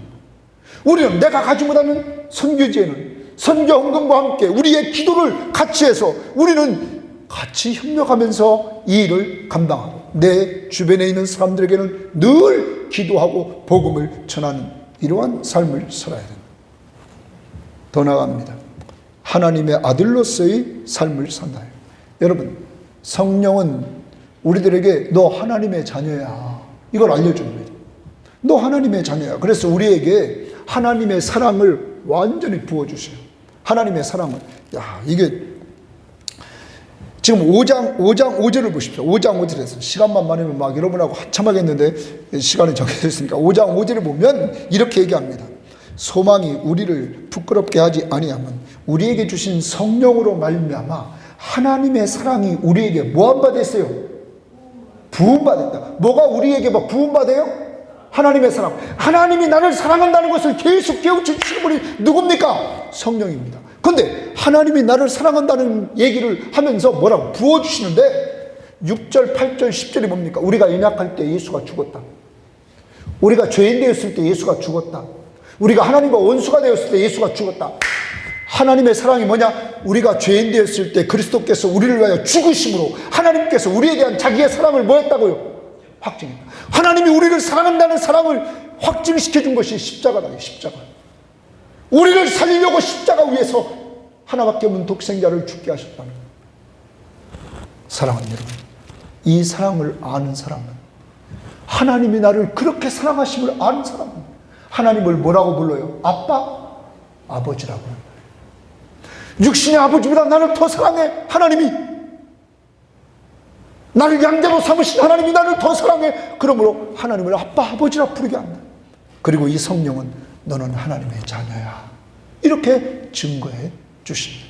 우리는 내가 가지 못하는 선교지에는 선교 헌금과 함께 우리의 기도를 같이 해서 우리는 같이 협력하면서 이 일을 감당하고 내 주변에 있는 사람들에게는 늘 기도하고 복음을 전하는 이러한 삶을 살아야 된다. 더 나아갑니다. 하나님의 아들로서의 삶을 산다. 여러분, 성령은 우리들에게 너 하나님의 자녀야 이걸 알려줍니다. 너 하나님의 자녀야. 그래서 우리에게 하나님의 사랑을 완전히 부어주세요. 하나님의 사랑을. 이게 지금 5장 5절을 보십시오. 5장 5절에서 시간만 많으면 막 여러분하고 한참 하겠는데 시간이 정해져 있으니까 5장 5절을 보면 이렇게 얘기합니다. 소망이 우리를 부끄럽게 하지 아니하면 우리에게 주신 성령으로 말미암아 하나님의 사랑이 우리에게 뭐한 바 됐어요? 부음받았다. 뭐가 우리에게 막 부음받아요? 하나님의 사랑. 하나님이 나를 사랑한다는 것을 계속 깨우치시는 분이 누굽니까? 성령입니다. 그런데 하나님이 나를 사랑한다는 얘기를 하면서 뭐라고 부어주시는데 6절, 8절, 10절이 뭡니까? 우리가 연약할 때 예수가 죽었다. 우리가 죄인 되었을 때 예수가 죽었다. 우리가 하나님과 원수가 되었을 때 예수가 죽었다. 하나님의 사랑이 뭐냐? 우리가 죄인 되었을 때 그리스도께서 우리를 위하여 죽으심으로 하나님께서 우리에 대한 자기의 사랑을 뭐 했다고요? 확증했다. 하나님이 우리를 사랑한다는 사랑을 확증시켜준 것이 십자가다. 십자가. 우리를 살리려고 십자가 위에서 하나밖에 없는 독생자를 죽게 하셨다는 거예요. 사랑하는 여러분, 이 사랑을 아는 사람은, 하나님이 나를 그렇게 사랑하심을 아는 사람은 하나님을 뭐라고 불러요? 아빠? 아버지라고 해요. 육신의 아버지보다 나를 더 사랑해. 하나님이 나를 양자로 삼으신 하나님이 나를 더 사랑해. 그러므로 하나님을 아빠, 아버지라 부르게 한다. 그리고 이 성령은 너는 하나님의 자녀야. 이렇게 증거해 주십니다.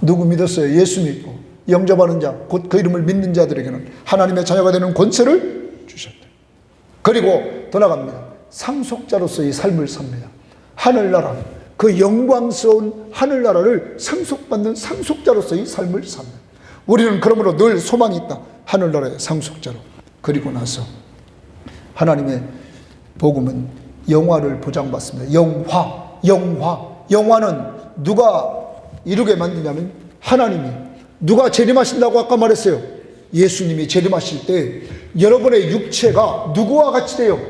누구 믿었어요? 예수 믿고 영접하는 자, 곧 그 이름을 믿는 자들에게는 하나님의 자녀가 되는 권세를 주셨다. 그리고 더 나갑니다. 상속자로서의 삶을 삽니다. 하늘나라, 그 영광스러운 하늘나라를 상속받는 상속자로서의 삶을 삽니다. 우리는 그러므로 늘 소망이 있다. 하늘나라의 상속자로. 그리고 나서 하나님의 복음은 영화를 보장받습니다. 영화는 누가 이루게 만드냐면 하나님이. 누가 재림하신다고 아까 말했어요? 예수님이 재림하실 때 여러분의 육체가 누구와 같이 돼요?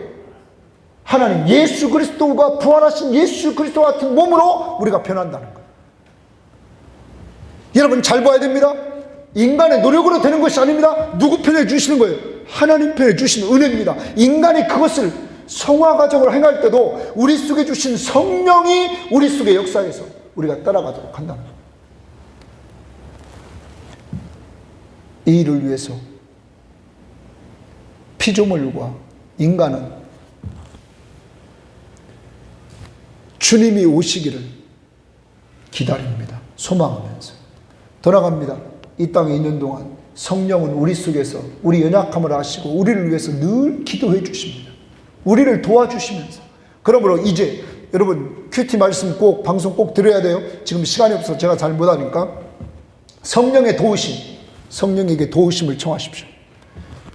하나님, 예수 그리스도가 부활하신 예수 그리스도 같은 몸으로 우리가 변한다는 거예요. 여러분 잘 봐야 됩니다. 인간의 노력으로 되는 것이 아닙니다. 누구 편에 주시는 거예요? 하나님 편에 주신 은혜입니다. 인간이 그것을 성화 과정을 행할 때도 우리 속에 주신 성령이 우리 속에 역사해서 우리가 따라가도록 한다는 거예요. 이 일을 위해서 피조물과 인간은 주님이 오시기를 기다립니다. 소망하면서. 더 나갑니다. 이 땅에 있는 동안 성령은 우리 속에서 우리 연약함을 아시고 우리를 위해서 늘 기도해 주십니다. 우리를 도와주시면서. 그러므로 이제 여러분 큐티 말씀 꼭 방송 꼭 들어야 돼요. 지금 시간이 없어서 제가 잘 못하니까. 성령의 도우심, 성령에게 도우심을 청하십시오.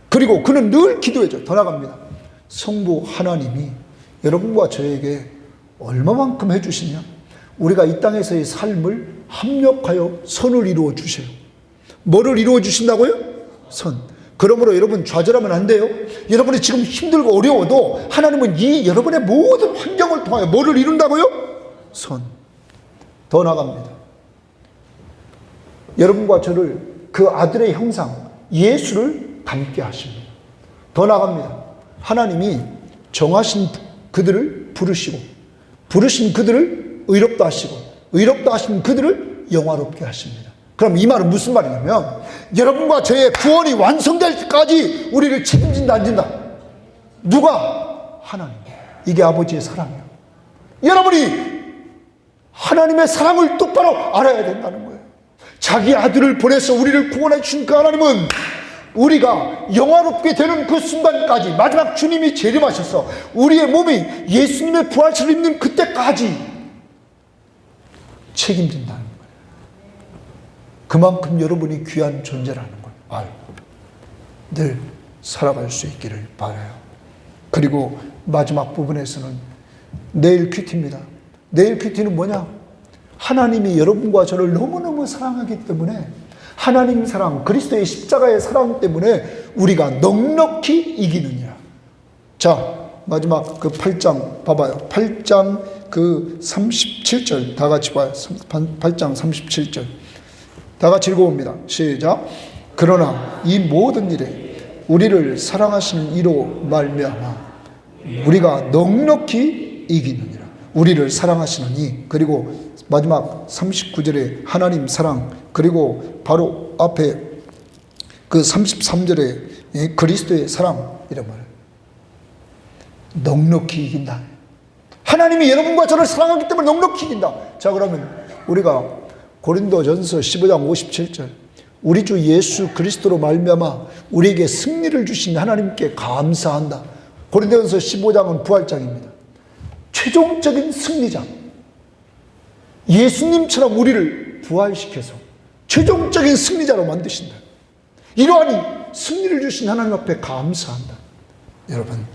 그리고 그는 늘 기도해줘. 더 나갑니다. 성부 하나님이 여러분과 저에게 얼마만큼 해주시냐? 우리가 이 땅에서의 삶을 합력하여 선을 이루어 주세요. 뭐를 이루어 주신다고요? 선. 그러므로 여러분 좌절하면 안 돼요. 여러분이 지금 힘들고 어려워도 하나님은 이 여러분의 모든 환경을 통하여 뭐를 이룬다고요? 선. 더 나갑니다. 여러분과 저를 그 아들의 형상 예수를 닮게 하십니다. 더 나갑니다. 하나님이 정하신 그들을 부르신 그들을 의롭다 하시고 의롭다 하신 그들을 영화롭게 하십니다. 그럼 이 말은 무슨 말이냐면 여러분과 저의 구원이 완성될 때까지 우리를 책임진다 안 진다? 누가? 하나님. 이게 아버지의 사랑이에요. 여러분이 하나님의 사랑을 똑바로 알아야 된다는 거예요. 자기 아들을 보내서 우리를 구원해 주신 그 하나님은 우리가 영화롭게 되는 그 순간까지, 마지막 주님이 재림하셔서 우리의 몸이 예수님의 부활체를 입는 그때까지 책임진다는 거예요. 그만큼 여러분이 귀한 존재라는 걸 알고 늘 살아갈 수 있기를 바라요. 그리고 마지막 부분에서는 내일 큐티입니다. 내일 큐티는 뭐냐? 하나님이 여러분과 저를 너무너무 사랑하기 때문에 하나님 사랑, 그리스도의 십자가의 사랑 때문에 우리가 넉넉히 이기느니라. 자, 마지막 그 8장 봐봐요. 8장 그 37절 다 같이 봐요. 8장 37절 다 같이 읽어봅니다. 시작. 그러나 이 모든 일에 우리를 사랑하시는 이로 말미암아 우리가 넉넉히 이기느니라. 우리를 사랑하시는 이. 그리고 마지막 39절에 하나님 사랑, 그리고 바로 앞에 그 33절에 그리스도의 사랑, 이런 말. 넉넉히 이긴다. 하나님이 여러분과 저를 사랑하기 때문에 넉넉히 이긴다. 자, 그러면 우리가 고린도전서 15장 57절, 우리 주 예수 그리스도로 말미암아 우리에게 승리를 주신 하나님께 감사한다. 고린도전서 15장은 부활장입니다. 최종적인 승리자, 예수님처럼 우리를 부활시켜서 최종적인 승리자로 만드신다. 이러하니 승리를 주신 하나님 앞에 감사한다. 여러분,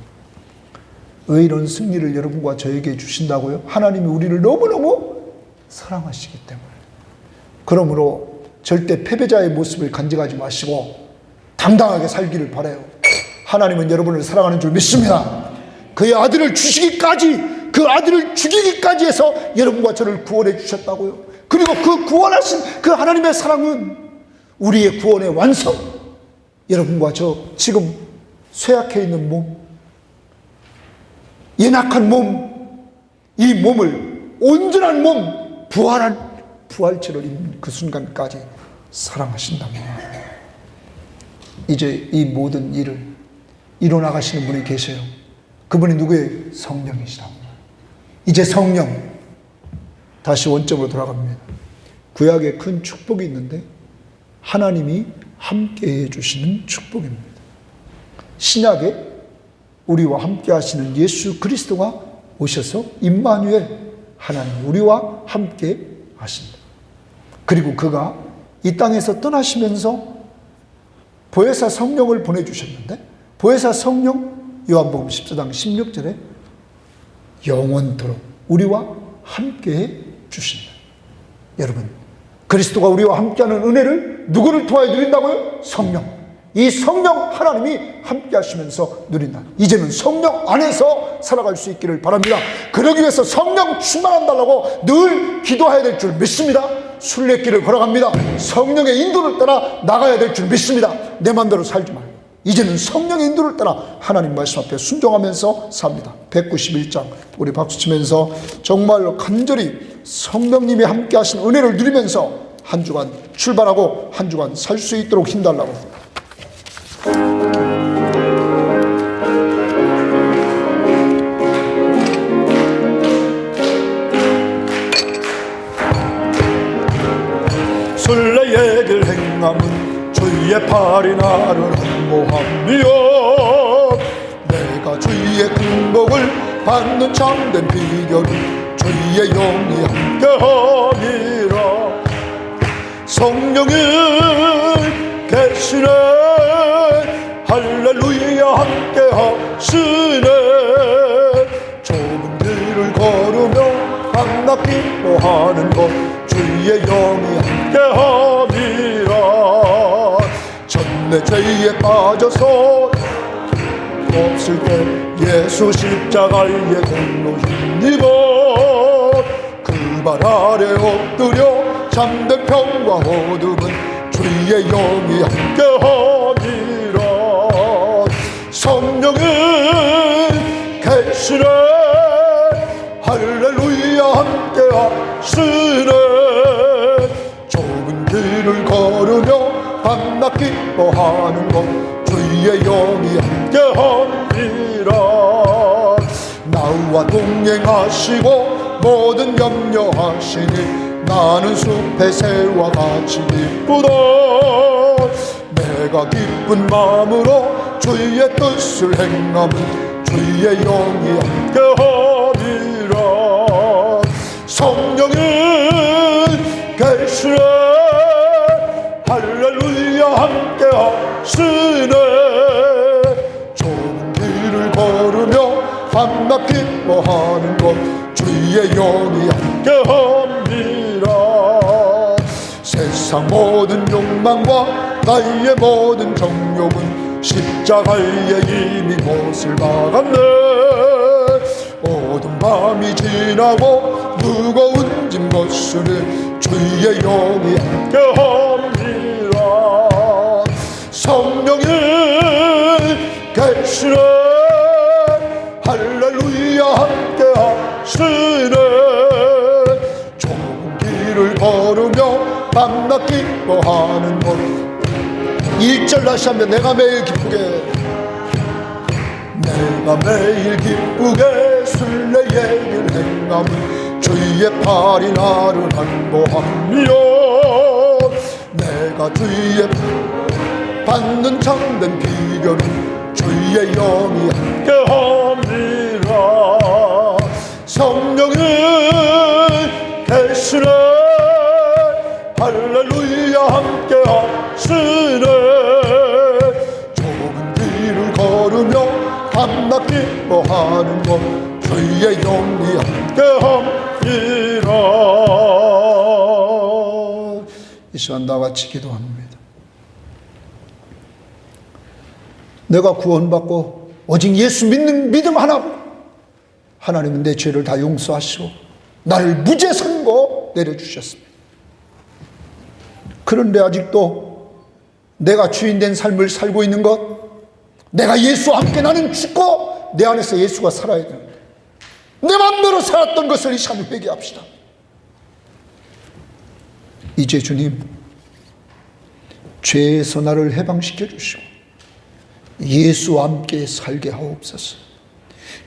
왜 이런 승리를 여러분과 저에게 주신다고요? 하나님이 우리를 너무너무 사랑하시기 때문에. 그러므로 절대 패배자의 모습을 간직하지 마시고 당당하게 살기를 바라요. 하나님은 여러분을 사랑하는 줄 믿습니다. 그의 아들을 주시기까지, 그 아들을 죽이기까지 해서 여러분과 저를 구원해 주셨다고요. 그리고 그 구원하신 그 하나님의 사랑은 우리의 구원의 완성, 여러분과 저 지금 쇠약해 있는 몸, 연약한 몸, 이 몸을 온전한 몸, 부활체를 입는 그 순간까지 사랑하신다면 이제 이 모든 일을 이뤄나가시는 분이 계세요. 그분이 누구예요? 성령이시다. 이제 성령, 다시 원점으로 돌아갑니다. 구약에 큰 축복이 있는데 하나님이 함께 해주시는 축복입니다. 신약에 우리와 함께 하시는 예수 그리스도가 오셔서 임마누엘, 하나님 우리와 함께 하신다. 그리고 그가 이 땅에서 떠나시면서 보혜사 성령을 보내주셨는데, 보혜사 성령, 요한복음 14장 16절에 영원토록 우리와 함께 주신다. 여러분, 그리스도가 우리와 함께하는 은혜를 누구를 통하여 누린다고요? 성령. 이 성령 하나님이 함께 하시면서 누린다. 이제는 성령 안에서 살아갈 수 있기를 바랍니다. 그러기 위해서 성령 충만한다고 늘 기도해야 될 줄 믿습니다. 순례길을 걸어갑니다. 성령의 인도를 따라 나가야 될 줄 믿습니다. 내 맘대로 살지 말고 이제는 성령의 인도를 따라 하나님 말씀 앞에 순종하면서 삽니다. 191장 우리 박수치면서 정말로 간절히 성령님이 함께 하신 은혜를 누리면서 한 주간 출발하고 한 주간 살 수 있도록 힘달라고. 순례의 길 행함은 주의 팔이 나를 안모하며 내가 주의 군복을 받는 참된 비결이 주의 영이 함께하니라. 성령이 계시네 할렐루야 함께하시네. 좁은 길을 걸으며 밤낮 기도하는 것 주의 영이 함께하니라. 전내 죄에 빠져서 없을 때 예수 십자가의 공로 힘입어 그 발 아래 엎드려 잠든 평과 어둠은 주의 영이 함께하니라. 성령이 계시네 할렐루야 함께하시네. 좁은 길을 걸으며 밤낮 기도하는 것 주의 영이 함께하니라. 나와 동행하시고 모든 염려하시니 나는 숲의 새와 같이 기쁘다. 내가 기쁜 마음으로 주의 뜻을 행하면 주의 영이 함께하니라. 성령이 계시네 할렐루야 함께하시네. 좁은 길을 걸으며 밤낮 기뻐하는 것 주의 영이 함께합니다. 세상 모든 욕망과 나의 모든 정욕은 십자가에 이미 못을 박았네. 어두운 밤이 지나고 무거운 짐 거스를 주의 영이 함께합니다. 성령이 계시네 할렐루야 함께하시네. 좁은 밤낮 기뻐하는 것. 1절 다시 한번. 내가 매일 기쁘게, 내가 매일 기쁘게 순례의 길 행함은 주의 팔이 나를 안보하며, 내가 주의 받는 참된 비결은 주의 영이 함께함이라. 성령이 계시네, 할렐루야 함께하시네. 좁은 길을 걸으며 밤낮 기뻐하는 것, 주의 영이 함께함이라. 이 시간 나같이 기도합니다. 내가 구원받고 오직 예수 믿는 믿음 하나로 하나님은 내 죄를 다 용서하시고 나를 무죄 선고 내려주셨습니다. 그런데 아직도 내가 주인된 삶을 살고 있는 것, 내가 예수와 함께 나는 죽고 내 안에서 예수가 살아야 되는데 내 맘대로 살았던 것을 이 시간 회개합시다. 이제 주님, 죄에서 나를 해방시켜 주시고 예수와 함께 살게 하옵소서.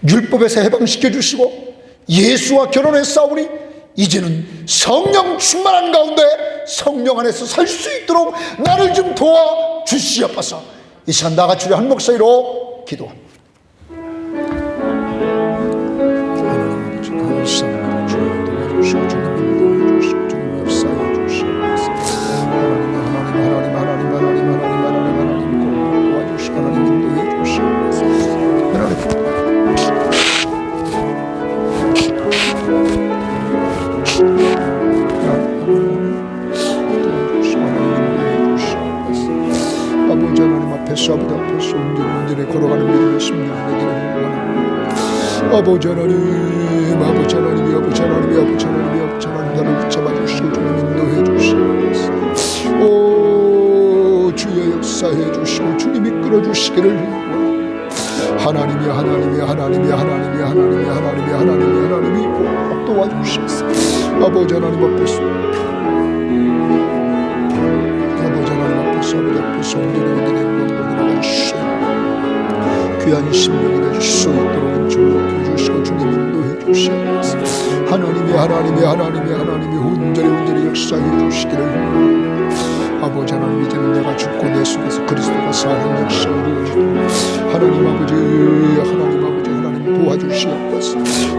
율법에서 해방시켜 주시고 예수와 결혼해 싸우니 이제는 성령 충만한 가운데 성령 안에서 살 수 있도록 나를 좀 도와주시옵소서. 이 시간 나같이 우리 한 목소리로 기도합니다. 하나님 아버지 감사합니다. 주님 도와주시고 주님 인도해주시고 주님 역사해 주시옵소서. 하나님 도와주시고 하나님 인도해 주시옵소서. 아버지 하나님 앞에서 아버지 앞에서 온전히 걸어가는 믿음의 심령을 내기를 원합니다. 아버지 하나님, 아버지 하나님, 아버지 하나님, 아버지 하나님, 아버지 하나님, 나를 붙잡아 주시고 주님 인도해 주시옵소서. 오 주의 역사해 주시고 주님 이끌어 주시기를 원합니다. 하나님이 하나님이 하나님이 하나님이 하나님이 하나님이 하나님이 하나님이 도와주시옵소서. 아버지 하나님 앞에서 아버지 앞에서 온전히 영광을 주시고 귀한 심령이 될 수 있도록 주님 주시고 주님 인도해 주시옵소서. 하나님이 하나님이 하나님이 하나님이 온전히 역사해 주시기를 아버지 하나님, 이제는 내가 죽고 내 속에서 그리스도가 사는 역사를 이루어지도록 하나님 아버지, 하나님 아버지, 하나님 도와주시옵소서.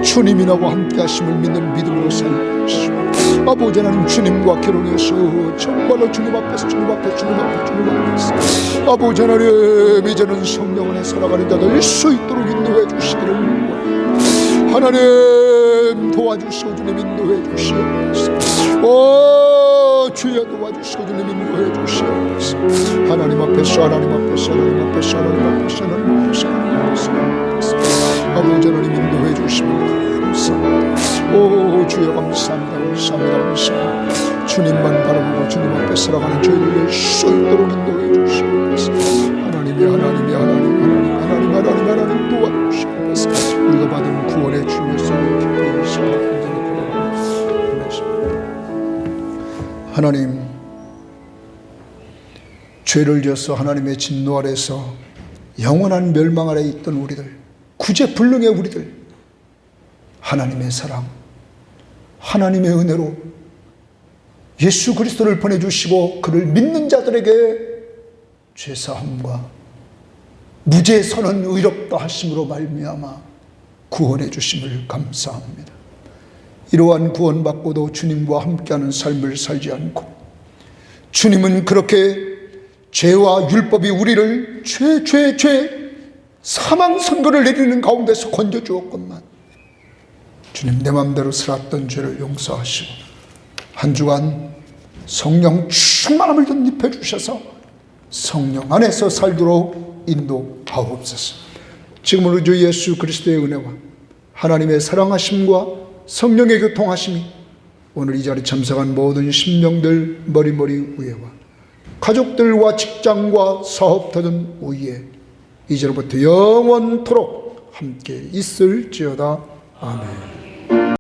주님이 나와 함께 하심을 믿는 믿음으로 살려주시옵소서. 아버지 하나님, 주님과 결혼해서 정말로 주님 앞에서 아버지 하나님, 이제는 성령 안에 살아가는 자가 될 수 있도록 인도해 주시기를 원합니다. 하나님 도와주시고 주님 인도해 주시옵소서. 오 주여 도와주시고 주님 인도해 주시옵소서. 하나님 앞에서 하나님 앞에서 하나님 앞에서 하나님 앞에서 하나님 앞에서 하나님 앞에서 아버지 하나님 인도해 주시면 감사합니다. 오 주여 감사합니다. 감사합니다. 감사합니다. 주님만 바라보고 주님 앞에 살아가는 저희를 낼 수 있도록 인도해 주시옵소서. 하나님이 하나님이 하나님 하나님 하나님 하나님 하나님 도와주시옵소서. 우리가 받은 구원의 주님께서 기뻐해 주시옵소서. 하나님, 죄를 지어서 하나님의 진노 아래서 영원한 멸망 아래 있던 우리들, 구제불능의 우리들, 하나님의 사랑, 하나님의 은혜로 예수 그리스도를 보내주시고 그를 믿는 자들에게 죄사함과 무죄 선언 의롭다 하심으로 말미암아 구원해 주심을 감사합니다. 이러한 구원받고도 주님과 함께하는 삶을 살지 않고 주님은 그렇게 죄와 율법이 우리를 죄 사망 선고를 내리는 가운데서 건져주었건만 주님 내 맘대로 살았던 죄를 용서하시고 한 주간 성령 충만함을 덧입혀 주셔서 성령 안에서 살도록 인도하옵소서. 지금 우리 주 예수 그리스도의 은혜와 하나님의 사랑하심과 성령의 교통하심이 오늘 이 자리에 참석한 모든 심령들 머리 위에와 가족들과 직장과 사업터든 위에 이제로부터 영원토록 함께 있을지어다. 아멘.